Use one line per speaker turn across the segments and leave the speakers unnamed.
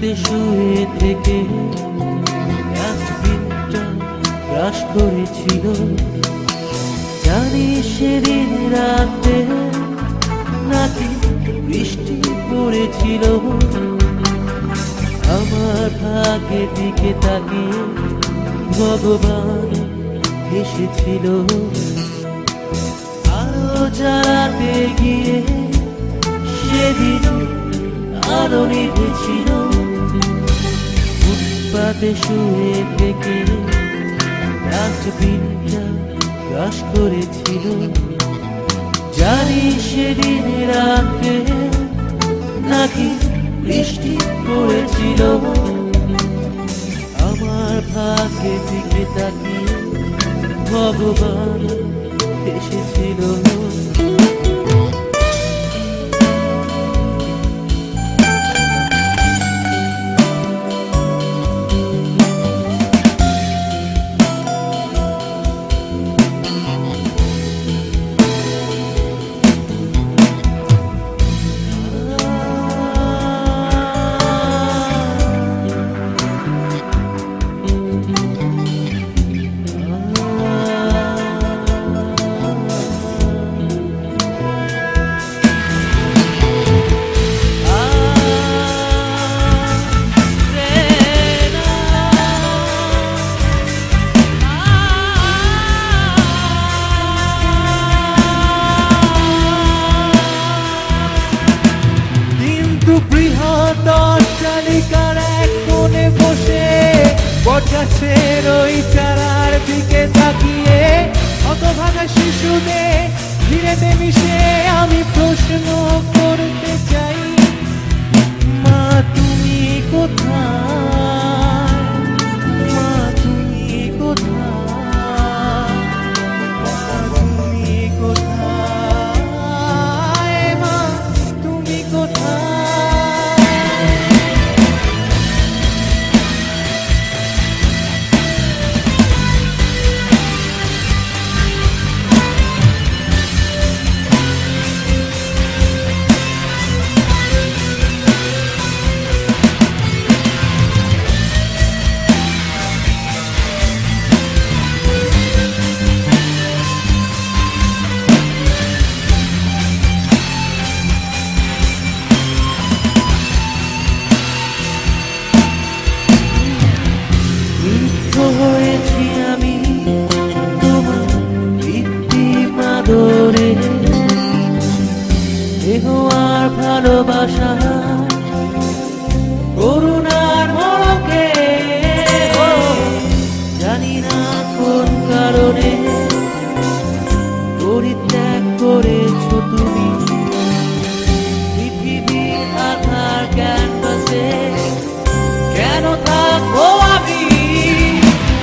ফুটপাতে শুয়ে থেকে ডাস্টবিনটা ব্রাশ করেছিল। জানি সেদিন রাতে নাকি বৃষ্টি পড়েছিল। আমার ভাগ্যের দিকে তাকিয়ে ভগবান এসেছিল। আলো জ্বালাতে গিয়ে সেদিন আলো নিভেছিল। ফুটপাতে শুয়ে থেকে ডাস্টবিনটা ব্রাশ করেছিল। জানি সেদিন রাতে নাকি বৃষ্টি পড়েছিল। আমার ভাগ্যের দিকে তাকিয়ে ভগবান এসেছিল।
বৃহৎ অট্টালিকার এক কোণে বসে বটগাছের ওই চারার দিকে তাকিয়ে হতভাগা শিশুদের ভিড়েতে মিশে আমি প্রশ্ন করতে চাই, মা তুমি কোথায়? মা তুমি কোথায়? মা তুমি কোথায়? মা তুমি কোথায়?
হয়েছি আমি তোমার কৃত্রিম আদরে। দেহ আর ভালোবাসা করুণার মরকে। জানি না কোন কারণে পরিত্যাগ করেছো তুমি পৃথিবীর আধার ক্যানভাসে। কেন থাকবো আমি?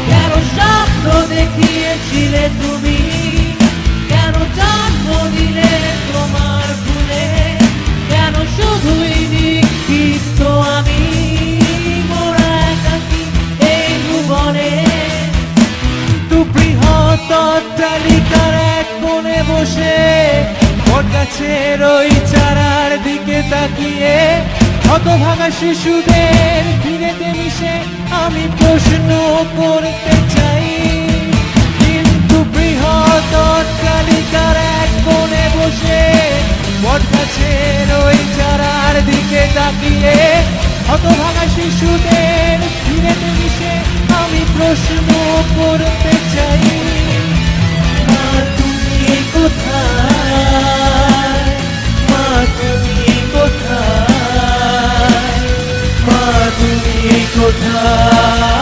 কেন স্বপ্ন দেখিয়েছিলে তুমি? কেন জন্ম দিলে তোমার ভুলে? কেন শুধুই নিক্ষিপ্ত আমি মোরা একাকী এই ভুবনে?
তু বৃহৎ অট্টালিকার এক কোণে বসে বটগাছের ওই চারার দিকে তাকিয়ে হতভাগা শিশুদের ভিড়েতে মিশে আমি প্রশ্ন করতে চাই, কিন্তু বৃহৎ অট্টালিকার এক কোণে বসে বটগাছের ওই চারার দিকে তাকিয়ে হতভাগা শিশুদের ভিড়েতে মিশে আমি প্রশ্ন করতে চাই, মা তুমি কোথায়? মা তুমি কোথায়? মা তুমি কোথায়?